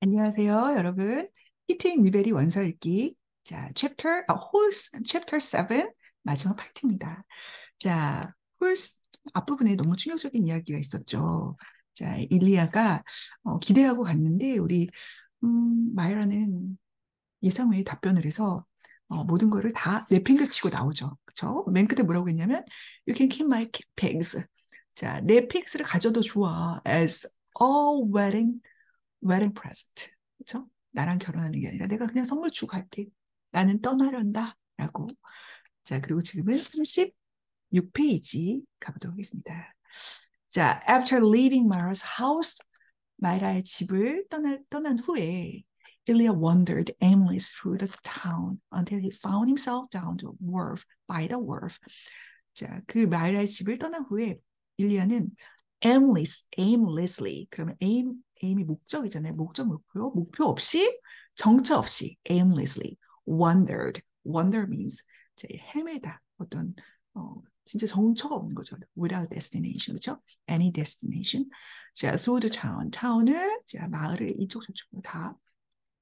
안녕하세요, 여러분. 히트앤 리베리 원서 읽기. 자, 홀스, 챕터 7, 마지막 파트입니다. 자, 홀스 앞부분에 너무 충격적인 이야기가 있었죠. 자, 일리아가 기대하고 갔는데, 마이라는 예상 외의 답변을 해서 모든 거를 다 내팽개치고 나오죠. 그쵸? 맨 끝에 뭐라고 했냐면, You can keep my pigs. 자, 내 pigs를 가져도 좋아. As a wedding present. 그쵸? 나랑 결혼하는 게 아니라 내가 그냥 선물 주고 갈게. 나는 떠나련다. 라고. 자, 그리고 지금은 36페이지 가보도록 하겠습니다. 자, after leaving Mara's house, 마이라의 집을 떠난 후에 Ilya wandered aimlessly through the town until he found himself down the wharf, by the wharf. 자, 그 마이라의 집을 떠난 후에 일리아는 aimlessly, 그러면 aim이 목적이잖아요. 목표 없이, 정처 없이, aimlessly, wander means 헤매다, 진짜 정처가 없는 거죠. without destination, 그렇죠? any destination. 자, through the town을, 자, 마을을 이쪽 저쪽으로 다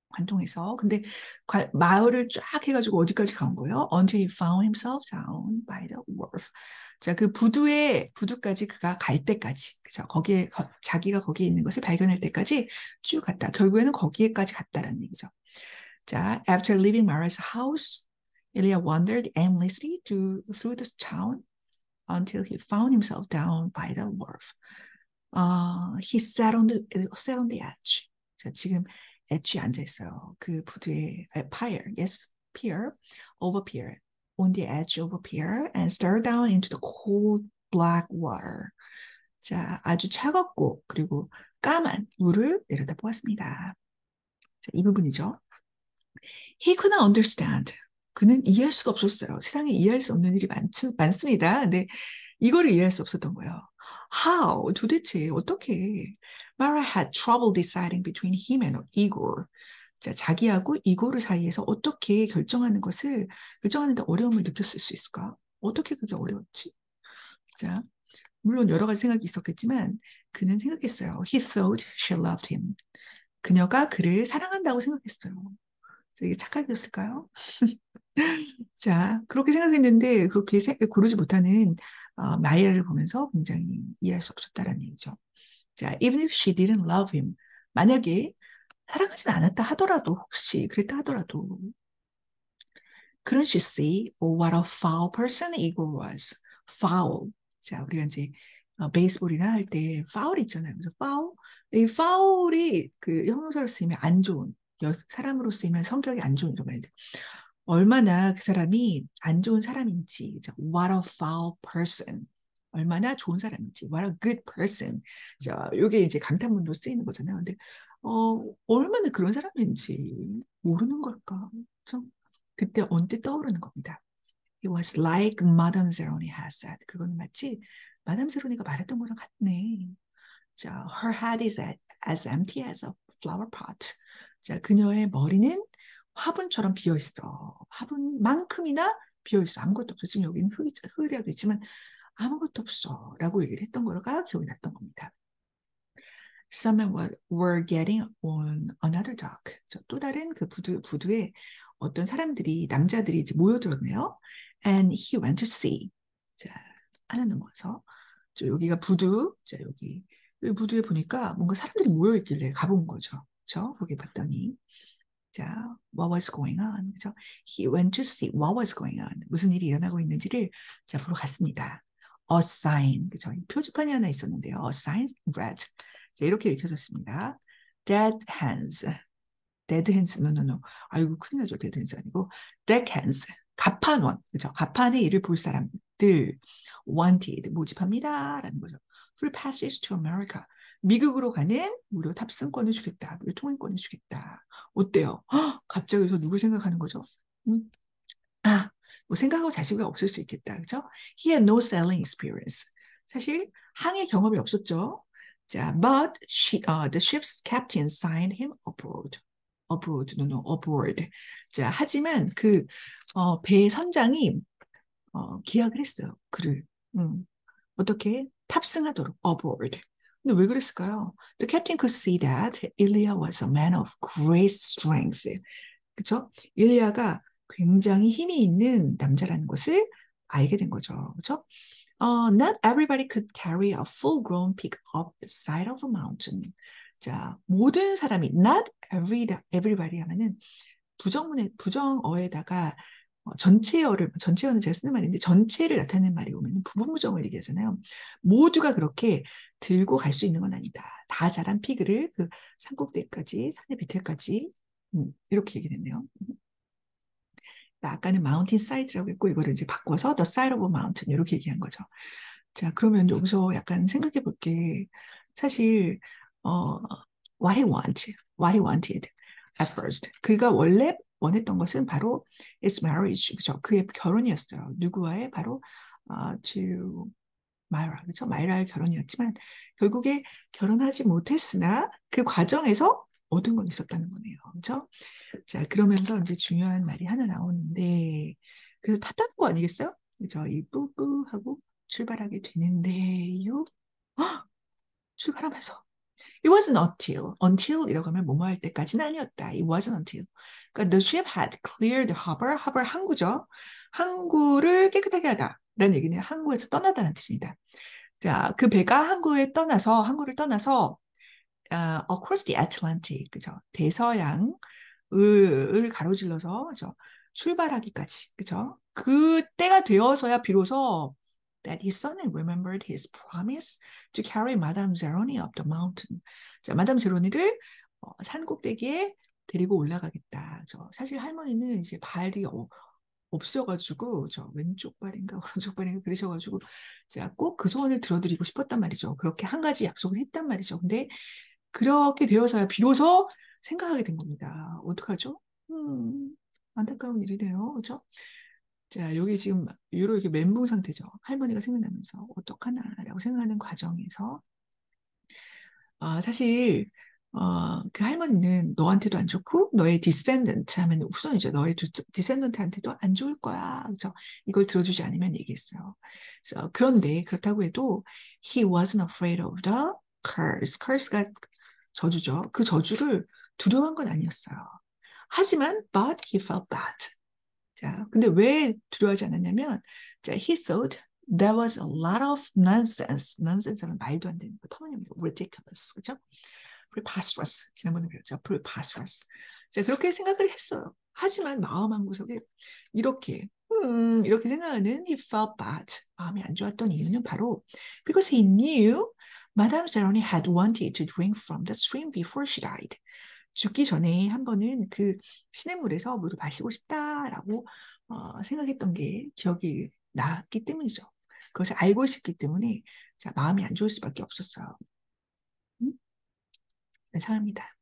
관통해서, 근데 마을을 쫙 해가지고 어디까지 간 거예요? Until he found himself down by the wharf. 자, 그 부두까지 그가 갈 때까지, 그죠? 자기가 거기에 있는 것을 발견할 때까지 쭉 갔다. 결국에는 거기에까지 갔다라는 얘기죠. 자, after leaving Mara's house, Ilya wandered aimlessly through the town until he found himself down by the wharf. He sat on the edge. 자, 지금 엣지에 앉아 있어요. 그 부두에 pier, over pier, on the edge of a pier, and stared down into the cold black water. 자, 아주 차갑고 그리고 까만 물을 내려다보았습니다. 자, 이 부분이죠. He could not understand. 그는 이해할 수가 없었어요. 세상에 이해할 수 없는 일이 많습니다. 근데 이거를 이해할 수 없었던 거예요. How? 도대체 어떻게? Mara had trouble deciding between him and Igor. 자, 자기하고 이고르 사이에서 어떻게 결정하는데 어려움을 느꼈을 수 있을까? 어떻게 그게 어려웠지? 자, 물론 여러 가지 생각이 있었겠지만 그는 생각했어요. He thought she loved him. 그녀가 그를 사랑한다고 생각했어요. 이게 착각이었을까요? 자, 그렇게 생각했는데 그렇게 고르지 못하는 마이아를 보면서 굉장히 이해할 수 없었다라는 얘기죠. 자, even if she didn't love him, 만약에 사랑하진 않았다 하더라도, 혹시 그랬다 하더라도, couldn't she see what a foul person Igor was? foul. 자, 우리가 이제 베이스볼이나 할 때 파울 있잖아요. 그래서 이 파울이 그 형용사로 쓰이면 안 좋은, 사람으로 쓰이면 성격이 안 좋은 이런 말인데, 얼마나 그 사람이 안 좋은 사람인지, what a foul person. 얼마나 좋은 사람인지, what a good person. 자, 요게 이제 감탄문으로 쓰이는 거잖아요. 근데, 얼마나 그런 사람인지 모르는 걸까? 그렇죠? 그때 언뜻 떠오르는 겁니다. It was like Madame Zeroni had said. 그건 마치 마담 제로니가 말했던 거랑 같네. 자, her head is as empty as a flower pot. 자, 그녀의 머리는 화분처럼 비어 있어. 화분만큼이나 비어 있어. 아무것도 없어. 지금 여기는 흙이라고 있지만 아무것도 없어. 라고 얘기를 했던 거가 기억이 났던 겁니다. Some were getting on another dock. 또 다른 그 부두에 어떤 남자들이 이제 모여들었네요. And he went to see. 자, 하나 넘어서. 여기가 부두. 자, 여기 부두에 보니까 뭔가 사람들이 모여있길래 가본 거죠. 그쵸? 거기 봤더니. 자, what was going on? 그죠? He went to see what was going on. 무슨 일이 일어나고 있는지를 자, 보러 갔습니다. A sign. 그죠? 표지판이 하나 있었는데요. A sign read. 자, 이렇게 읽혀졌습니다. Dead hands. Dead hands. No. 아이고, 큰일 나죠. Dead hands 아니고. Dead hands. 갑판원. 그죠? 갑판의 일을 볼 사람들. Wanted. 모집합니다. 라는 거죠. Free passage to America. 미국으로 가는 무료 탑승권을 주겠다. 무료 통행권을 주겠다. 어때요? 갑자기 여기서 누구 생각하는 거죠? 뭐 생각하고 자식이 없을 수 있겠다. 그죠? He had no sailing experience. 사실 항해 경험이 없었죠. 자, but the ship's captain signed him aboard. aboard. 자, 하지만 배 선장이 계약을 했어요. 그를 어떻게 탑승하도록 aboard. 근데 왜 그랬을까요? The captain could see that Ilya was a man of great strength. 그쵸? 일리아가 굉장히 힘이 있는 남자라는 것을 알게 된 거죠. 그쵸? Not everybody could carry a full-grown pig up the side of a mountain. 자, 모든 사람이 everybody 하면은 부정어에다가 전체어는 제가 쓰는 말인데 전체를 나타내는 말이 오면 부분부정을 얘기하잖아요. 모두가 그렇게 들고 갈 수 있는 건 아니다. 다 자란 피그를 그 산꼭대기까지, 산의 배틀까지 이렇게 얘기됐네요. 아까는 mountain side라고 했고 이거를 이제 바꿔서 the side of a mountain 이렇게 얘기한 거죠. 자, 그러면 여기서 약간 생각해 볼 게 사실 what he wanted at first. 그가 원래 원했던 것은 바로 is marriage, 그죠? 그의 결혼이었어요. 누구와의 바로 to 마이라, 그죠? 마이라의 결혼이었지만 결국에 결혼하지 못했으나 그 과정에서 얻은 건 있었다는 거네요. 그죠? 자, 그러면서 이제 중요한 말이 하나 나오는데 그래서 탔다는 거 아니겠어요? 그죠? 이 뿌뿌하고 출발하게 되는데요. 헉! 출발하면서 It wasn't until 이라고 하면 뭐뭐 할 때까지는 아니었다. It wasn't until. 그러니까 the ship had cleared the harbor. harbor 항구죠. 항구를 깨끗하게 하다. 라는 얘기는 항구에서 떠나다는 뜻입니다. 자, 그 배가 항구를 떠나서 across the Atlantic, 그죠? 대서양을 가로질러서 그죠? 출발하기까지, 그죠? 그 때가 되어서야 비로소 that his son remembered his promise to carry Madame Zeroni up the mountain. 자, 마담 제로니를 산 꼭대기에 데리고 올라가겠다. 사실 할머니는 이제 발이 없어가지고 저 왼쪽 발인가 오른쪽 발인가 그러셔가지고 제가 꼭 그 소원을 들어드리고 싶었단 말이죠. 그렇게 한 가지 약속을 했단 말이죠. 근데 그렇게 되어서야 비로소 생각하게 된 겁니다. 어떡하죠? 안타까운 일이네요. 그죠? 자, 여기 지금 이렇게 멘붕 상태죠. 할머니가 생각나면서 어떡하나라고 생각하는 과정에서 사실 그 할머니는 너한테도 안 좋고 너의 디센던트 하면 후손이죠. 너의 디센던트한테도 안 좋을 거야. 그죠? 이걸 들어주지 않으면 얘기했어요. 그런데 그렇다고 해도 he wasn't afraid of the curse. curse가 저주죠. 그 저주를 두려워한 건 아니었어요. 하지만 but he felt bad. 자, 근데 왜 두려워하지 않았냐면 자, he thought there was a lot of nonsense. nonsense는 말도 안 되는 거, 터무니없는 거, ridiculous, 그죠? preposterous, 지난번에 배웠죠? preposterous. 자, 그렇게 생각을 했어요. 하지만 마음 한구석에 이렇게 생각하는 he felt bad. 마음이 안 좋았던 이유는 바로 because he knew Madame Zeroni had wanted to drink from the stream before she died. 죽기 전에 한 번은 그 시냇물에서 물을 마시고 싶다라고 생각했던 게 기억이 났기 때문이죠. 그것을 알고 있었기 때문에 자, 마음이 안 좋을 수밖에 없었어요. 네, 상합니다.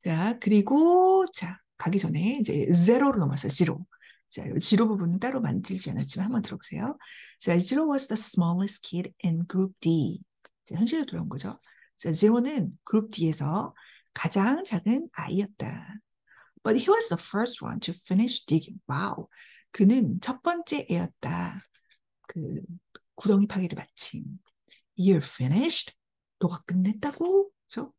자, 그리고 자, 가기 전에 이제 제로로 넘어왔어요. 제로. 자, 지로 부분은 따로 만들지 않았지만 한번 들어보세요. 자, Zero was the smallest kid in Group D. 자, 현실로 돌아온 거죠. 자, Zero는 그룹 D에서 가장 작은 아이였다. But he was the first one to finish digging. 와우. 그는 첫 번째 애였다. 그 구덩이 파기를 마친. Year finished. 너가 끝냈다고? 그죠?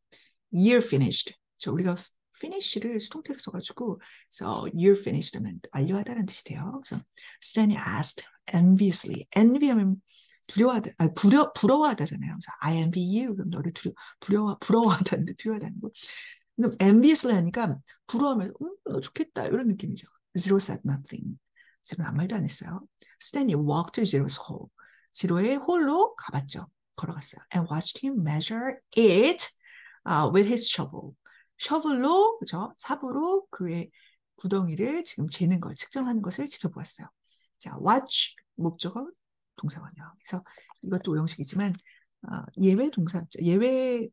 Year finished. 우리가 finish를 수동태로 써가지고 so year finished 하면 완료하다는 뜻이 돼요. 그래서 Stanley asked enviously. envy하면 부러워하다잖아요. 그래서 I envy you. 그럼 너를 부러워하다는데 두려워하다는 거. 그럼 enviously 하니까 부러워하면 좋겠다 이런 느낌이죠. Zero said nothing. 지금 아무 말도 안 했어요. Stanley walked to Zero's hole. 제로의 홀로 가봤죠. 걸어갔어요. And watched him measure it with his shovel. 셔블로, 그죠? 삽으로 그의 구덩이를 지금 재는 걸, 측정하는 것을 지켜보았어요. 자, watch, 목적어, 동사원이요. 그래서 이것도 오형식이지만, 예외 동사, 예외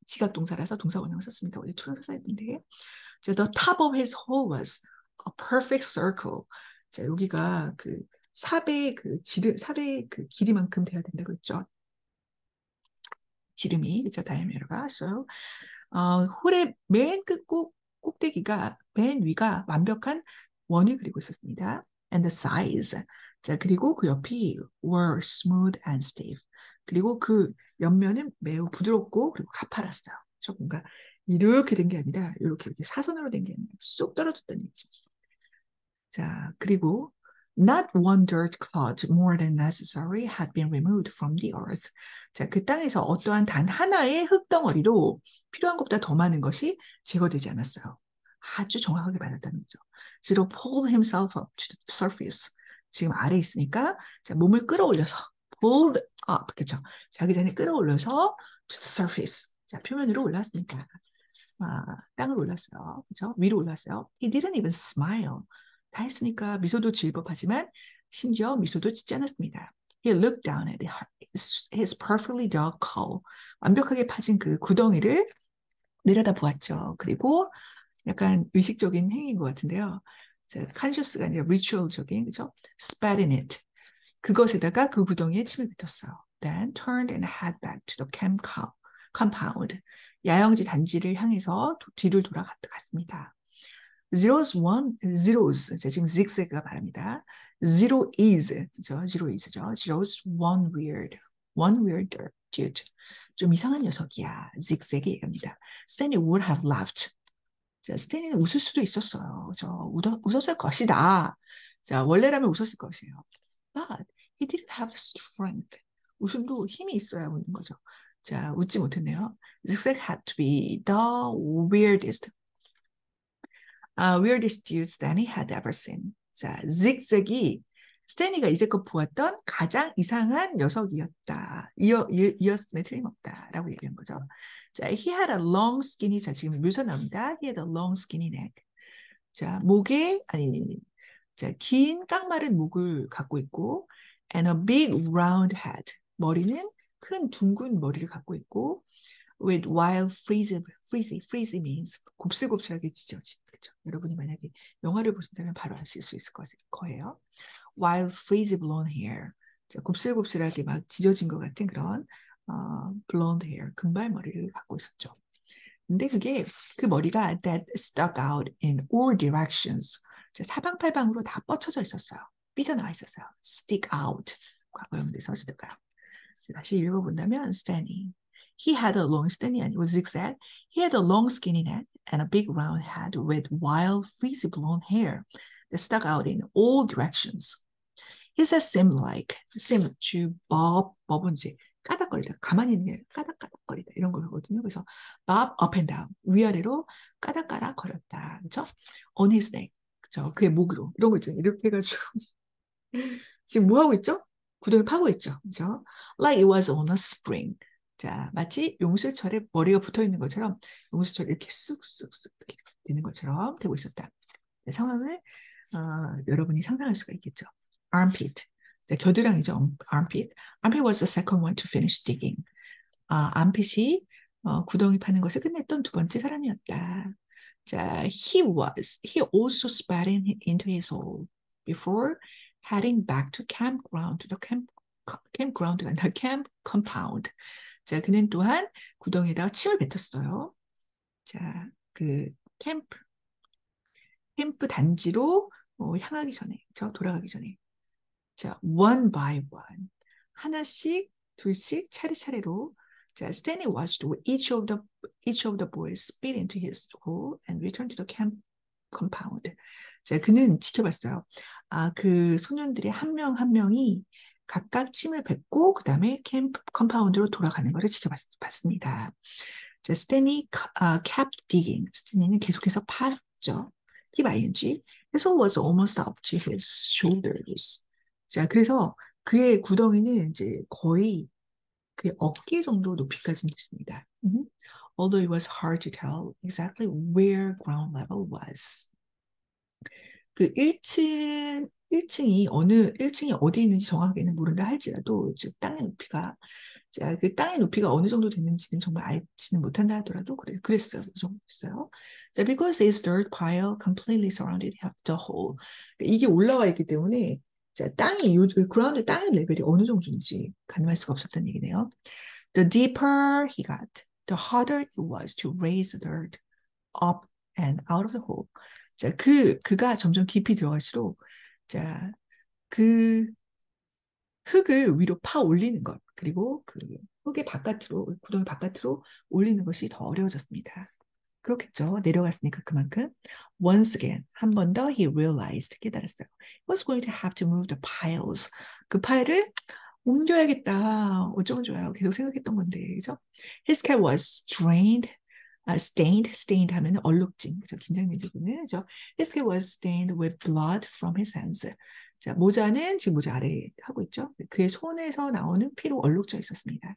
지각 동사라서 동사원형을 썼습니다. 원래 투동사 써야 되는데. 자, the top of his hole was a perfect circle. 자, 여기가 그 삽의 그 길이만큼 돼야 된다고 했죠. 지름이, 그죠? 다이아미터가. So, 홀의 맨 끝 꼭대기가, 맨 위가 완벽한 원을 그리고 있었습니다. And the sides. 자, 그리고 그 옆이 were smooth and stiff. 그리고 그 옆면은 매우 부드럽고 그리고 가팔랐어요. 저 뭔가 이렇게 된 게 아니라 이렇게 사선으로 된 게 아니라 쑥 떨어졌다는 얘기죠. 자, 그리고 not one dirt clod more than necessary had been removed from the earth. 자, 그 땅에서 어떠한 단 하나의 흙덩어리도 필요한 것보다 더 많은 것이 제거되지 않았어요. 아주 정확하게 받았다는 거죠. Zero pulled himself up to the surface. 지금 아래에 있으니까 자, 몸을 끌어올려서 pulled up, 그렇죠? 자기 전에 끌어올려서 to the surface. 자, 표면으로 올랐으니까. 땅을 올랐어요. 그죠? 위로 올랐어요. He didn't even smile. 다 했으니까 미소도 지을 법하지만 심지어 미소도 짓지 않았습니다. He looked down at his perfectly dug coal. 완벽하게 파진 그 구덩이를 내려다 보았죠. 그리고 약간 의식적인 행위인 것 같은데요. conscious가 아니라 ritual적인, 그죠? spat in it. 그것에다가 그 구덩이에 침을 뱉었어요. Then turned and head back to the compound. 야영지 단지를 향해서 뒤를 돌아갔습니다. Zeros one, zeros. 지금 zigzag가 말합니다. Zero is, 그죠? Zero is죠. Zeros one weird dude. 좀 이상한 녀석이야. zigzag이 얘기합니다. Stanley would have laughed. 자, 스탠리는 웃을 수도 있었어요. 웃었을 것이다. 자, 원래라면 웃었을 것이에요. But he didn't have the strength. 웃음도 힘이 있어야 웃는 거죠. 자, 웃지 못했네요. Zigzag had to be the weirdest dude Stanley had ever seen. 자, zigzag이 스탠리가 이제껏 보았던 가장 이상한 녀석이었다. 이었음에 틀림없다라고 얘기한 거죠. 자, he had a long skinny, 자, 지금 묘사 나옵니다. He had a long skinny neck. 자, 자, 긴 깡마른 목을 갖고 있고, and a big round head. 머리는 큰 둥근 머리를 갖고 있고, with wild frizzy means 곱슬곱슬하게 찢어진, 그죠? 여러분이 만약에 영화를 보신다면 바로 아실 수 있을 거예요. Wild frizzy blonde hair. 자, 곱슬곱슬하게 막 찢어진 것 같은 그런 blonde hair, 금발머리를 갖고 있었죠. 근데 그 머리가 that stuck out in all directions. 자, 사방팔방으로 다 뻗쳐져 있었어요. 삐져나와 있었어요. stick out. 과거형돼서 stick out. 다시 읽어본다면 Stanley. He had a long, Stanley 아니고 zigzag. He had a long skinny neck and a big round head with wild frizzy blonde hair that stuck out in all directions. His head seemed to bob은 이제 까닥거리다. 가만히 있는 게 아니라 까닥까닥거리다. 이런 걸 하거든요. 그래서 bob up and down. 위아래로 까닥까닥 거렸다. 그죠? On his neck. 그죠? 그의 목으로. 이런 거 있잖아요. 이렇게 해가지고. 지금 뭐 하고 있죠? 구덩이 파고 있죠. 그죠? Like it was on a spring. 자, 마치 용수철에 머리가 붙어 있는 것처럼 용수철 이렇게 쑥쑥쑥 이렇게 되는 것처럼 되고 있었다. 네, 상황을 여러분이 상상할 수가 있겠죠. Armpit. 자, 겨드랑이죠. Armpit. Armpit was the second one to finish digging. armpit이 구덩이 파는 것을 끝냈던 두 번째 사람이었다. 자, he also spat into his hole before heading back to campground, to the campground가 아니라 camp compound. 자, 그는 또한 구덩이에다가 침을 뱉었어요. 자, 그 캠프 단지로 향하기 전에, 돌아가기 전에. 자, one by one. 하나씩, 둘씩, 차례차례로. 자, Stanley watched each of the boys spit into his hole and return to the camp compound. 자, 그는 지켜봤어요. 그 소년들의 한 명 한 명이 각각 침을 뱉고 그 다음에 캠프 컴파운드로 돌아가는 것을 지켜봤습니다. 자, 스탠리 kept digging. 스탠리는 계속해서 파죠. keep ing. His hole was almost up to his shoulders. 자, 그래서 그의 구덩이는 이제 거의 그 어깨 정도 높이까지 됐습니다. Although it was hard to tell exactly where ground level was. 그 1층이 1층이 어디 있는지 정확하게는 모른다 할지라도 즉 땅의 높이가 자, 그 땅의 높이가 어느 정도 됐는지는 정말 알지는 못한다 하더라도 그랬어요. 그 정도 됐어요. 자, because this dirt pile completely surrounded the hole. 이게 올라와 있기 때문에 자, 그라운드 땅의 레벨이 어느 정도인지 가늠할 수가 없었다는 얘기네요. The deeper he got, the harder it was to raise the dirt up and out of the hole. 자, 그가 점점 깊이 들어갈수록, 자, 그 흙을 위로 파 올리는 것. 그리고 그 흙의 바깥으로, 구덩이 바깥으로 올리는 것이 더 어려워졌습니다. 그렇겠죠. 내려갔으니까 그만큼. Once again, 한 번 더 he realized, 깨달았어요. He was going to have to move the piles. 그 파일을 옮겨야겠다. 어쩌면 좋아요. 계속 생각했던 건데, 그죠? His cat was drained, stained 하면 얼룩진, 그죠? 긴장된 부분은, 그죠? His cat was stained with blood from his hands. 자, 모자는 지금 모자 아래 하고 있죠? 그의 손에서 나오는 피로 얼룩져 있었습니다.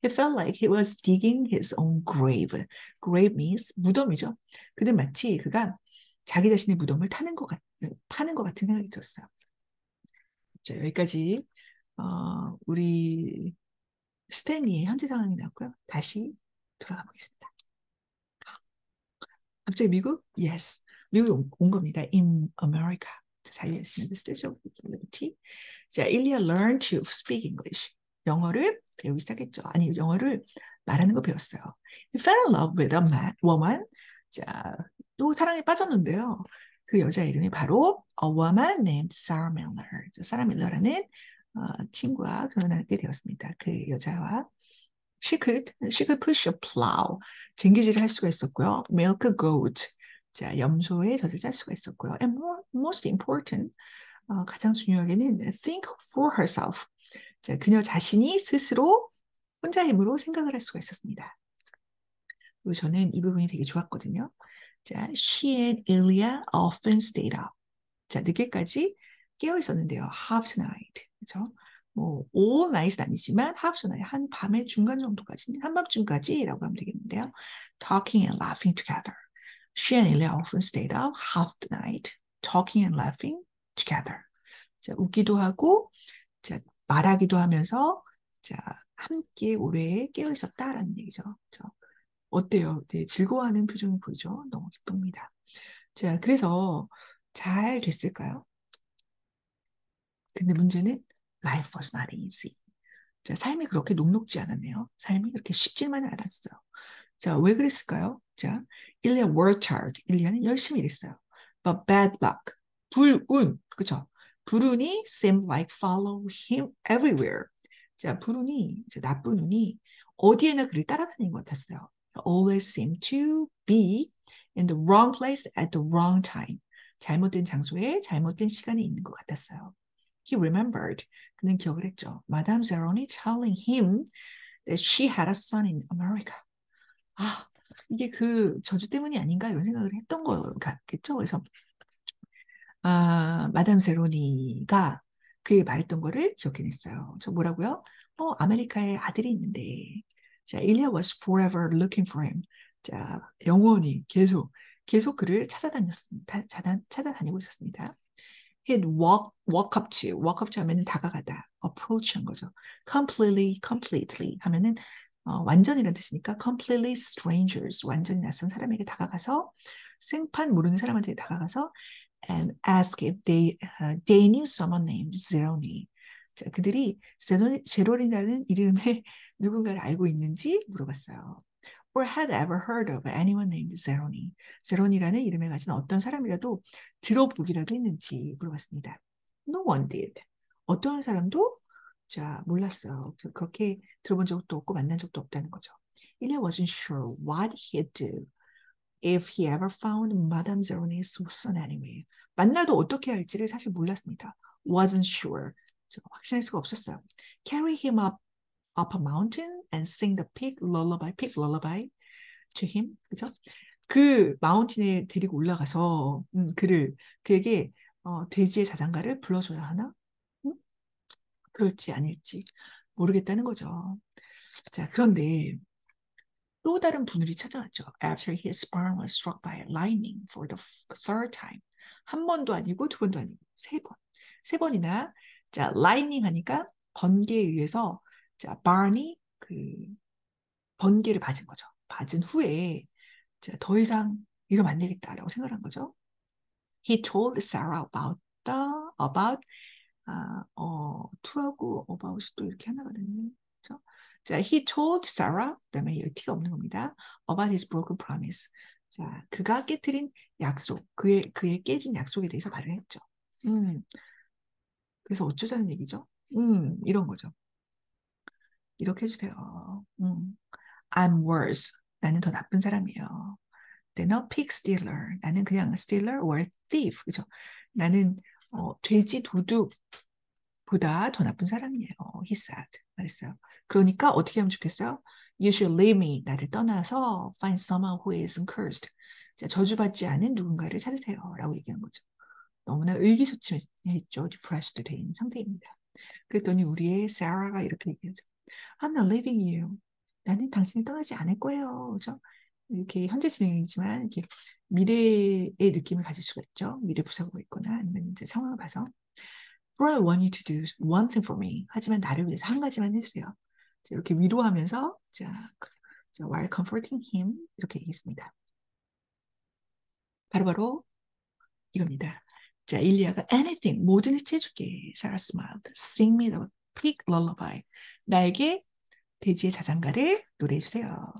He felt like he was digging his own grave. Grave means 무덤이죠. 그는 마치 그가 자기 자신의 무덤을 파는 것 같은 생각이 들었어요. 자, 여기까지 우리 스탠리의 현재 상황이 나왔고요. 다시 돌아가 보겠습니다. 갑자기 미국? Yes. 미국 온 겁니다. In America. 자유의 신 The Statue of Liberty. 자, Ilya learned to speak English. 영어를 배우기 시작했죠. 아니, 영어를 말하는 거 배웠어요. He fell in love with a woman. 자, 또 사랑에 빠졌는데요. 그 여자 이름이 바로 a woman named Sarah Miller. 사라 밀러라는 친구와 결혼하게 되었습니다. 그 여자와 she could push a plow. 쟁기질을 할 수가 있었고요. milk a goat. 자, 염소의 젖을 짤 수가 있었고요. And most important, 가장 중요하게는 think for herself. 자, 그녀 자신이 스스로 혼자 힘으로 생각을 할 수가 있었습니다. 그리고 저는 이 부분이 되게 좋았거든요. 자, she and Ilya often stayed up. 자, 늦게까지 깨어 있었는데요. half tonight. 그렇죠? 뭐 all night은 아니지만 half tonight, 한 밤의 중간 정도까지, 한밤중까지라고 하면 되겠는데요. talking and laughing together. She and Ilya often stayed up half the night, talking and laughing together. 자, 웃기도 하고, 자, 말하기도 하면서, 자, 함께 오래 깨어 있었다라는 얘기죠. 그렇죠? 어때요? 네, 즐거워하는 표정이 보이죠? 너무 기쁩니다. 자, 그래서 잘 됐을까요? 근데 문제는 life was not easy. 자, 삶이 그렇게 녹록지 않았네요. 삶이 그렇게 쉽지만은 않았어요. 자, 왜 그랬을까요? 자, 일리아 worked hard. 일리아는 열심히 일했어요. But bad luck. 불운. 그쵸? 불운이 seemed like follow him everywhere. 자, 불운이, 나쁜 운이 어디에나 그를 따라다니는 것 같았어요. Always seemed to be in the wrong place at the wrong time. 잘못된 장소에 잘못된 시간에 있는 것 같았어요. He remembered. 그는 기억을 했죠. Madame Zeroni telling him that she had a son in America. 아, 이게 그 저주 때문이 아닌가 이런 생각을 했던 거 같겠죠. 그래서 마담 세로니가 그게 말했던 거를 기억해냈어요. 저 뭐라고요? 아메리카에 아들이 있는데, 자, Ilya was forever looking for him. 자, 영원히 계속 그를 찾아다니고 있었습니다. He'd walk up to 하면은 다가가다, approach 한 거죠. completely 하면은 완전이라는 뜻이니까 completely strangers, 완전히 낯선 사람에게 다가가서 생판 모르는 사람한테 다가가서 and ask if they knew someone named Zeroni. 자, 그들이 제로리라는 이름의 누군가를 알고 있는지 물어봤어요. Or had ever heard of anyone named Zeroni. 제로니라는 이름을 가진 어떤 사람이라도 들어보기라도 했는지 물어봤습니다. No one did. 어떤 사람도 자, 몰랐어요. 그렇게 들어본 적도 없고 만난 적도 없다는 거죠. Ilya wasn't sure what he'd do if he ever found Madame Zeroni's son anyway. 만나도 어떻게 할지를 사실 몰랐습니다. Wasn't sure. 확신할 수가 없었어요. Carry him up a mountain and sing the pig lullaby to him. 그죠? 그 마운틴에 데리고 올라가서 그에게 돼지의 자장가를 불러줘야 하나? 음? 그럴지 아닐지 모르겠다는 거죠. 자, 그런데 또 다른 분울이 찾아왔죠. After his barn was struck by lightning for the third time. 한 번도 아니고 두 번도 아니고 세 번. 세 번이나 자, lightning 하니까 번개에 의해서 자, barn이 그 번개를 맞은 거죠. 맞은 후에 자, 더 이상 이러면 안 되겠다라고 생각한 거죠. He told Sarah about to하고 about이 또 이렇게 하나가 됐네. 그렇죠? 자, he told Sarah, 그다음에 여기 t가 없는 겁니다. About his broken promise. 자, 그가 깨뜨린 약속, 그의 깨진 약속에 대해서 말을 했죠. 그래서 어쩌자는 얘기죠? 이런 거죠. 이렇게 해주세요. I'm worse. 나는 더 나쁜 사람이에요. Than a pig stealer. 나는 그냥 stealer or thief. 그죠? 나는 돼지 도둑보다 더 나쁜 사람이에요. He said. 말했어요. 그러니까 어떻게 하면 좋겠어요? You should leave me. 나를 떠나서 find someone who isn't cursed. 자, 저주받지 않은 누군가를 찾으세요. 라고 얘기한 거죠. 너무나 의기소침했죠. 디프레스드 돼 있는 상태입니다. 그랬더니 우리의 사라가 이렇게 얘기하죠. I'm not leaving you. 나는 당신을 떠나지 않을 거예요. 그죠? 이렇게 현재 진행이지만 이렇게 미래의 느낌을 가질 수가 있죠. 미래 부사구가 있거나 아니면 이제 상황을 봐서 But I want you to do one thing for me. 하지만 나를 위해서 한 가지만 해주세요. 자, 이렇게 위로하면서 자, while comforting him 이렇게 얘기했습니다. 바로바로 이겁니다. 자, 일리아가 anything 뭐든 해줄게. Sarah smiled. Sing me the pig lullaby. 나에게 돼지의 자장가를 노래해 주세요.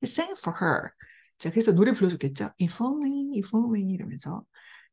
He sang for her. 자, 그래서 노래 불러줬겠죠. If only, if only 이러면서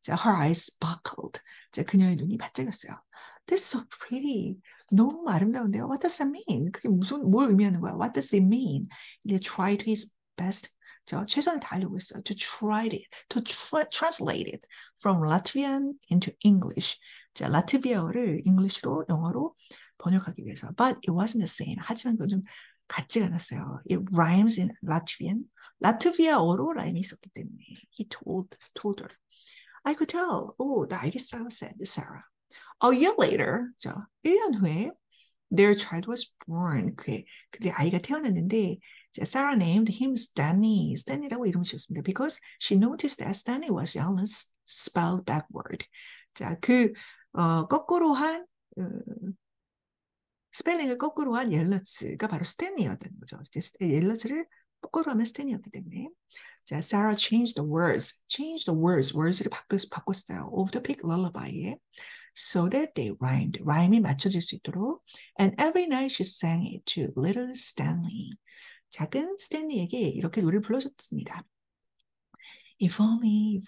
자, her eyes sparkled. 자, 그녀의 눈이 반짝였어요. That's so pretty. 너무 아름다운데요. What does that mean? 그게 뭘 의미하는 거야? What does it mean? He tried his best. 자, 최선을 다하려고 했어요. To try it, to translate it from Latvian into English. 자, 라트비아어를 잉글리시로 영어로 번역하기 위해서. But it wasn't the same. 하지만 그건 좀 같지가 않았어요. It rhymes in Latvian. 라트비아어로 라임이 있었기 때문에. He told her. I could tell. 오, 나 알겠어요, said Sarah. A year later, 자, 1년 후에 their child was born. 그들의 아이가 태어났는데 자, Sarah named him Stanley. Stanley라고 이름을 지었습니다. Because she noticed that Stanley was Alan's spelled backward. 자, 거꾸로 한 스펠링을 거꾸로 한 옐러츠가 바로 스탠리였다는 거죠. 옐러츠를 거꾸로 하면 스탠이었기 때문에. 자, Sarah changed the words를 바꿨어요. Of the pig lullaby에. So that they rhymed. 라임이 맞춰질 수 있도록. And every night she sang it to little Stanley. 작은 스탠리에게 이렇게 노래를 불러줬습니다. If only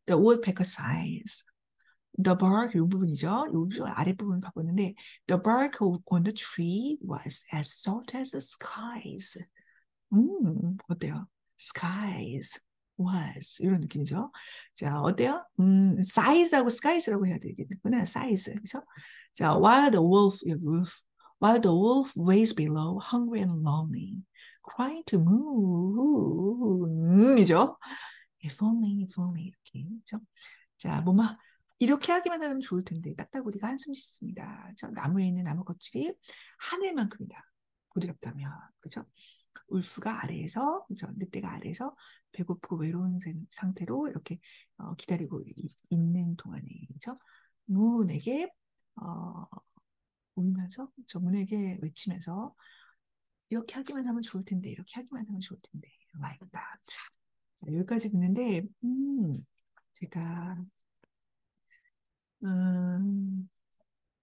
the woodpecker sighs. The bark 이 부분이죠. 이 아랫부분 바꿨는데 The bark on the tree was as soft as the skies. 어때요? Skies was 이런 느낌이죠. 자, 어때요? size하고 skies라고 해야 되겠구나. size, 그렇죠? 자, while the wolf waits below, hungry and lonely, crying to moon, 이죠? if only 이렇게, 그렇죠? 자, 이렇게 하기만 하면 좋을 텐데 딱따구리가 한숨 짓습니다. 나무에 있는 나무 껍질이 하늘만큼이다. 부드럽다면, 그렇죠? 울프가 아래에서, 그렇죠? 늑대가 아래에서 배고프고 외로운 상태로 이렇게 기다리고 있는 동안에, 그렇죠? 문에게 울면서, 저 문에게 외치면서 이렇게 하기만 하면 좋을 텐데, 이렇게 하기만 하면 좋을 텐데, like that. 자, 여기까지 듣는데, 제가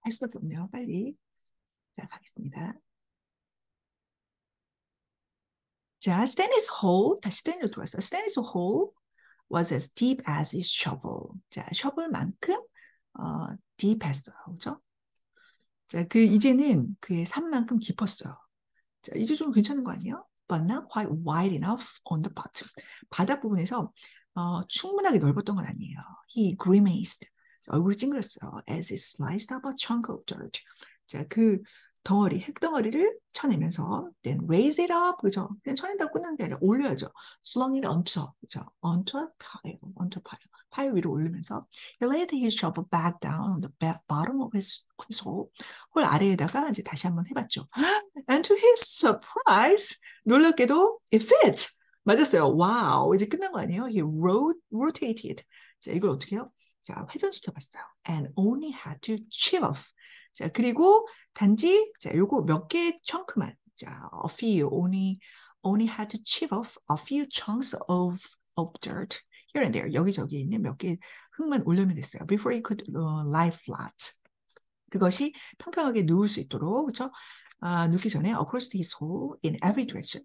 할 수밖에 없네요. 빨리. 자, 가겠습니다. 자, Stanley's hole, 다시 스탠리로 돌아왔어요. Stanley's hole was as deep as his shovel. 자, 셔블만큼 deep했어요. 그죠? 자, 이제는 그의 산만큼 깊었어요. 자, 이제 좀 괜찮은 거 아니에요? But not quite wide enough on the bottom. 바닥 부분에서 충분하게 넓었던 건 아니에요. He grimaced. 얼굴이 찡그렸어요. As he sliced up a chunk of dirt. 자, 흙덩어리를 쳐내면서 then raise it up, 그죠? 그냥 쳐낸다고 끝난 게 아니라 올려야죠. flung it onto, 그죠? onto a pile. 파일 위로 올리면서 he laid his shovel back down on the bottom of his hole. 홀 아래에다가 이제 다시 한번 해봤죠. And to his surprise, 놀랍게도 it fit. 맞았어요. 와우, 이제 끝난 거 아니에요? He rotated. 자, 이걸 어떻게 해요? 자, 회전시켜 봤어요. And only had to chip off. 자, 그리고 단지 자, 요거 몇 개의 chunks만. 자, a few only had to chip off a few chunks of dirt here and there. 여기저기 있는 몇 개의 흙만 올려면 됐어요. Before he could lie flat. 그것이 평평하게 누울 수 있도록, 그렇죠? 눕기 전에 across his hole in every direction.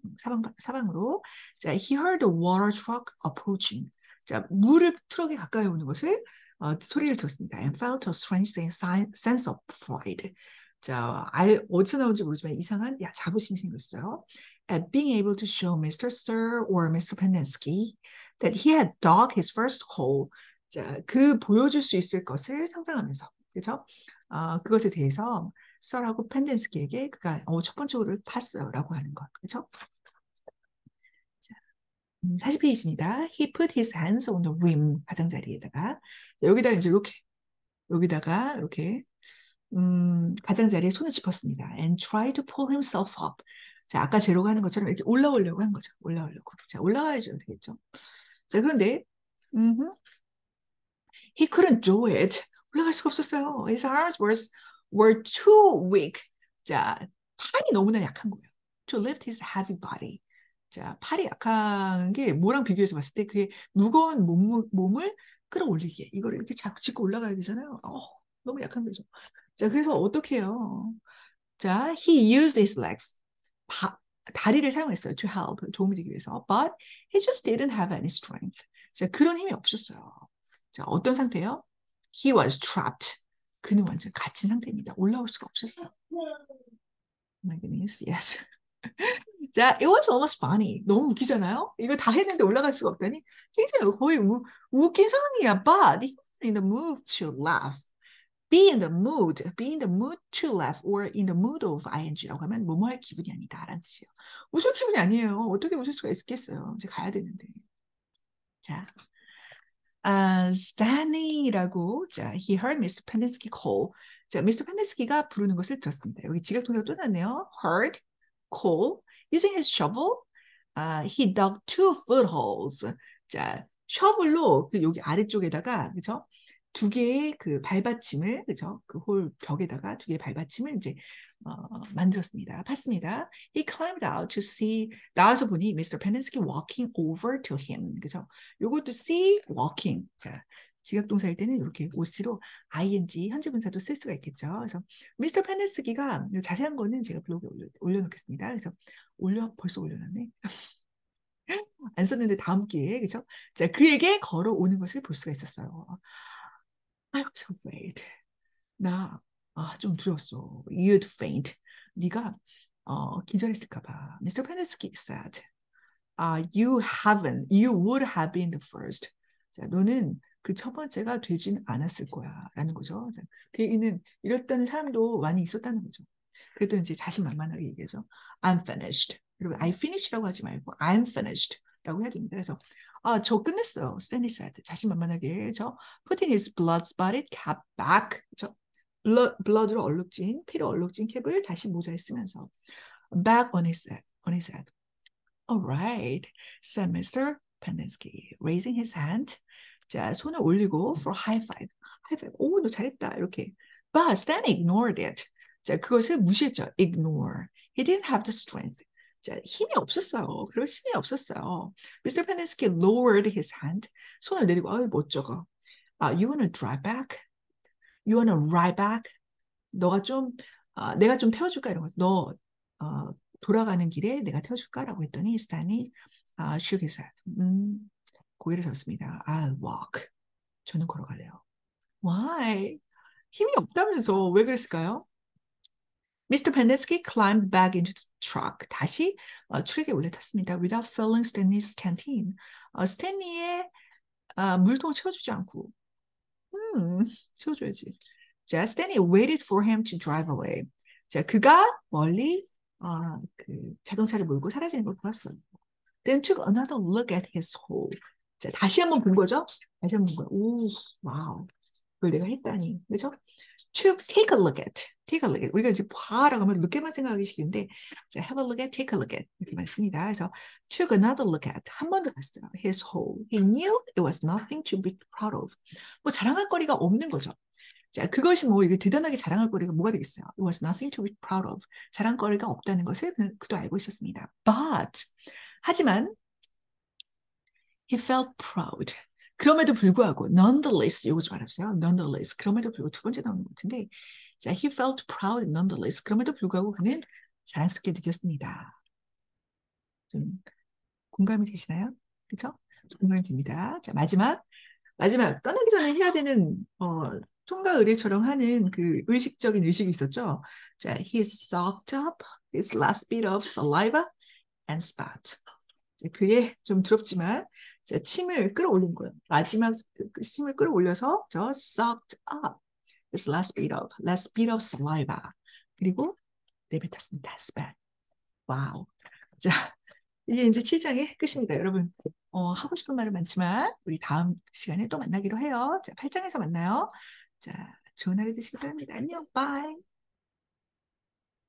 사방으로. 자, he heard the water truck approaching. 자, 트럭이 가까이 오는 것을 소리를 들었습니다. And felt a strange sense of pride. 자, 어디서 나온지 모르지만 이상한 자부심이 생겼어요. At being able to show Mr. Sir or Mr. Penensky that he had dug his first hole. 자, 그 보여줄 수 있을 것을 상상하면서, 그죠? 그것에 대해서 썰하고 펜덴스키에게 그가 첫 번째 홀을 팠어요라고 하는 것, 그죠? 자, 40페이지입니다. He put his hands on the rim 가장자리에다가 여기다 이제 여기다가 이렇게 가장자리에 손을 짚었습니다. And try to pull himself up. 자, 아까 제로가 하는 것처럼 이렇게 올라오려고 한 거죠. 올라오려고. 자, 올라와야죠. 되겠죠. 자, 그런데 he couldn't do it. 올라갈 수가 없었어요. His arms were too weak. 자, 팔이 너무나 약한 거예요. To lift his heavy body. 자, 팔이 약한 게 뭐랑 비교해서 봤을 때 그게 무거운 몸을 끌어올리기에 이거를 이렇게 짚고 올라가야 되잖아요. 너무 약한 거죠. 자, 그래서 어떻게 해요? 자, he used his legs. 다리를 사용했어요. To help. 도움이 되기 위해서. But he just didn't have any strength. 자, 그런 힘이 없었어요. 자, 어떤 상태예요? He was trapped. 그는 완전 갇힌 상태입니다. 올라올 수가 없었어요. My goodness, yes. 자, it was almost funny. 너무 웃기잖아요? 이거 다 했는데 올라갈 수가 없다니? 굉장히 거의 웃긴 상황이야. But he was in the mood to laugh. Be in the mood to laugh, or in the mood of ing라고 하면 뭐뭐 할 기분이 아니다라는 뜻이에요. 웃을 기분이 아니에요. 어떻게 웃을 수가 있겠어요? 이제 가야 되는데. 자, Stanley라고, 자, he heard Mr. Pendersky call. 자, Mr. Pendersky가 부르는 것을 들었습니다. 여기 지각동사가 또 났네요. Heard, call, using his shovel, he dug 2 footholes. 자, 셔블로 여기 아래쪽에다가, 그죠? 2개의 그 발받침을, 그죠? 그 홀 벽에다가 2개의 발받침을 이제 만들었습니다. 팠습니다. He climbed out to see, 나와서 보니 Mr. Penensky walking over to him. 그죠? 요것도 see, walking. 자, 지각동사일 때는 이렇게 OC로 ing 현재 분사도 쓸 수가 있겠죠. 그래서 미스터 페네스키가 자세한 거는 제가 블로그에 올려놓겠습니다. 그래서 벌써 올려놨네. 안 썼는데 다음 기회에, 그죠? 자, 그에게 걸어오는 것을 볼 수가 있었어요. I was afraid. 좀 두려웠어. You'd faint. 네가 기절했을까봐. Mr. Penensky said, you would have been the first. 자, 너는 그 첫 번째가 되진 않았을 거야. 라는 거죠. 자, 그 얘기는 이랬다는 사람도 많이 있었다는 거죠. 그랬더니 이제 자신만만하게 얘기하죠. I'm finished. 그리고 I finish라고 하지 말고 I'm finished 라고 해야 됩니다. 그래서 저 끝냈어요. Stanley said. 자신만만하게. putting his blood-spotted cap back. blood로 얼룩진, 피로 얼룩진 캡을 다시 모자에 쓰면서 back on his head. All right, said Mr. Pendenski, raising his hand. 자, 손을 올리고 for high five. 오, 너 잘했다. 이렇게. But Stanley ignored it. 자, 그것을 무시했죠. Ignore. He didn't have the strength. 자, 힘이 없었어요. 그럴 힘이 없었어요. Mr. Pendenski lowered his hand. 손을 내리고, 멋져가. You wanna drive back? You wanna ride back? 내가 좀 태워줄까? 이런 거. 너, 돌아가는 길에 내가 태워줄까라고 했더니 스탠이 shook his head. 고개를 들었습니다. I'll walk. 저는 걸어갈래요. Why? 힘이 없다면서 왜 그랬을까요? Mr. Pendersky climbed back into the truck. 다시 트럭에 올라탔습니다. Without filling Stanley's canteen. 스탠리의 물통을 채워주지 않고. 채워줘야지. 자, Stanley waited for him to drive away. 자, 그가 멀리 그 자동차를 몰고 사라지는 걸 보았어요. Then took another look at his hole. 자, 다시 한번 본 거죠? 다시 한번 본 거예요. 오, 와우. 그걸 내가 했다니. 그죠? take a look at. 우리가 이제 봐라고 하면 look에만 생각하기 쉬운데, 자, have a look at, take a look at. 이렇게만 씁니다. 그래서 took another look at. 한 번 더 봤어요. His hole. He knew it was nothing to be proud of. 뭐 자랑할 거리가 없는 거죠. 자, 그것이 뭐 이게 대단하게 자랑할 거리가 뭐가 되겠어요? It was nothing to be proud of. 자랑거리가 없다는 것을 그도 알고 있었습니다. But 하지만 he felt proud. 그럼에도 불구하고 nonetheless 이거 좀 알아보세요. nonetheless 그럼에도 불구하고 두 번째 나오는 것 같은데 자, he felt proud nonetheless 그럼에도 불구하고 그는 자랑스럽게 느꼈습니다. 좀 공감이 되시나요? 그렇죠? 공감이 됩니다. 자, 마지막 떠나기 전에 해야 되는 통과 의례처럼 하는 그 의식적인 의식이 있었죠. 자, he sucked up his last bit of saliva and spat. 그게 좀 두렵지만 자, 침을 끌어올린 거예요. 마지막 그 침을 끌어올려서 저 sucked up his last bit of saliva. 그리고 내뱉었습니다. spat. 와우. 자, 이게 이제 7장의 끝입니다. 여러분, 하고 싶은 말은 많지만 우리 다음 시간에 또 만나기로 해요. 자, 8장에서 만나요. 자, 좋은 하루 되시기 바랍니다. 안녕, 바이.